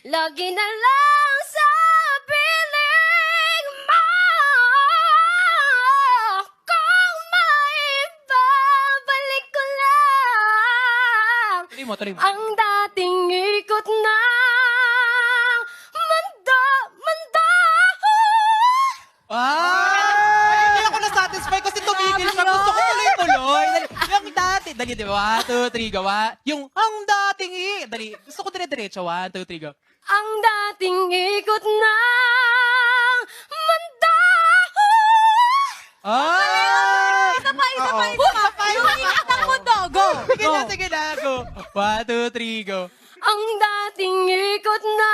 Lagi na lang sa piling mo. Kung maibabalik ko lang Tuloy mo. ang dating ikot ng mundo. Ay, hindi ako na-satisfy kasi tumigil siya. Gusto ko tuloy-tuloy. Dali, yung dati. Dali, di ba? 1, 2, 3, gawa. Yung, ang dating Dali, gusto ko dire-diretso. 1, 2, 3, go. Ang dating ikot ng mundo. Ah! Isa pa. Yung ikot ng mundo. Go. Sige na, go. 1, 2, 3, go. Ang dating ikot ng